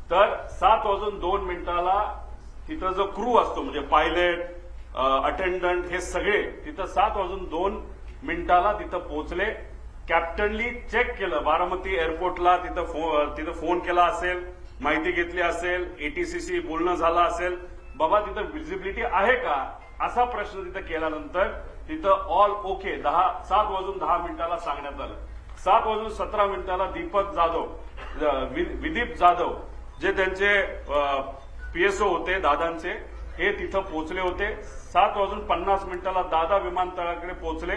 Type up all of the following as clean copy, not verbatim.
तर 7:02 तिथं जो क्रू असतो म्हणजे पायलट अटेंडंट हे सगळे तिथं 7:02 तिथं पोहोचले. कॅप्टनली चेक केलं बारामती एअरपोर्टला, तिथं फोन केला असेल, माहिती घेतली असेल, एटीसीशी बोलणं झालं असेल, बाबा तिथं विजिबिलिटी आहे का असा प्रश्न तिथं केल्यानंतर तिथं ऑल ओके 7:10 सांगण्यात आलं. 7:17 दीपक जाधव, विदीप जाधव जे त्यांचे पीएसओ होते दादांचे, हे तिथं पोहोचले होते. 7:50 दादा विमानतळाकडे पोहोचले.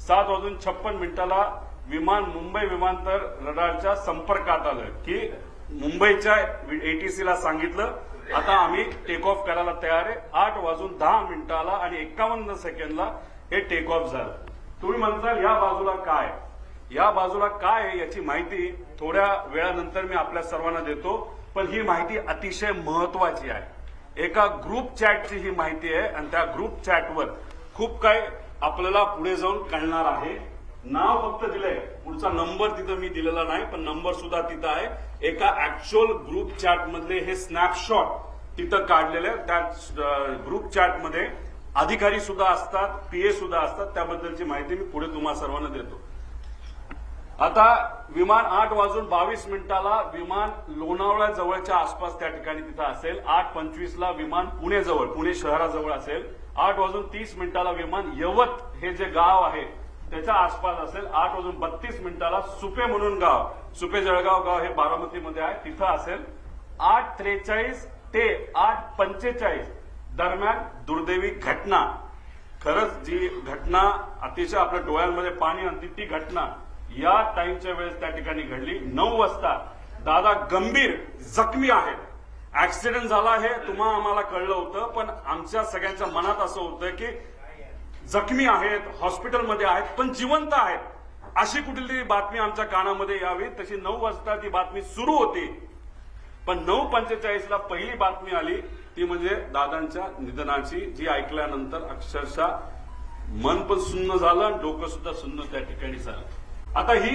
7:56 विमान मुंबई विमानतळ रडारच्या संपर्कात आलं की मुंबईच्या एटीसीला सांगितलं आता आम्ही टेक ऑफ करायला तयार आहे. 8:10 आणि 51 हे टेक ऑफ झालं. तुम्ही म्हणताल या बाजूला काय, या बाजूला काय आहे याची माहिती थोड्या वेळानंतर मी आपल्या सर्वांना देतो, पण ही माहिती अतिशय महत्वाची आहे. एका ग्रुप चॅटची ही माहिती आहे आणि त्या ग्रुप चॅटवर खूप काही आपल्याला पुढे जाऊन कळणार आहे. नाव फक्त दिलंय, पुढचा नंबर तिथं मी दिलेला नाही, पण नंबर सुद्धा तिथं आहे. एका ऍक्च्युअल ग्रुप चॅट मधले हे स्नॅपशॉट तिथं काढलेले. त्या ग्रुप चॅटमध्ये अधिकारी सुद्धा असतात, पीए सुद्धा असतात. त्याबद्दलची माहिती मी पुढे तुम्हा सर्वांना देतो. आता विमान 8:22 विमान लोणावळा जवळच्या आसपास त्या ठिकाणी तिथं असेल. 8:25 विमान पुणेजवळ, पुणे शहराजवळ असेल. 8:30 विमान यवत हे जे गाव आहे त्याच्या आसपास असेल. 8:32 सुपे म्हणून गाव, सुपे जळगाव गाव हे बारामतीमध्ये आहे, तिथं असेल. 8:43 ते 8:45 दरम्यान दुर्दैवी घटना, खरंच जी घटना अतिशय आपल्या डोळ्यांमध्ये पाणी आणते ती घटना या टाइमच्या वेळेस त्या ठिकाणी घडली. 9 वाजता दादा गंभीर जखमी आहेत. ऍक्सिडेंट झाला हे आम्हाला कळलं होतं, पण आमच्या सगळ्यांच्या मनात असं होतं की जखमी आहेत, हॉस्पिटलमध्ये आहेत, पण जिवंत आहेत अशी कुठली बातमी आमच्या कानामध्ये यावी. तशी 9 वाजता ती बातमी सुरू होती, पण 9:45 पहिली बातमी आली ती म्हणजे दादांच्या निधनाची, जी ऐकल्यानंतर अक्षरशः मन पण सुन्न झालं आणि डोकं सुद्धा सुन्न त्या ठिकाणी झालं. आता ही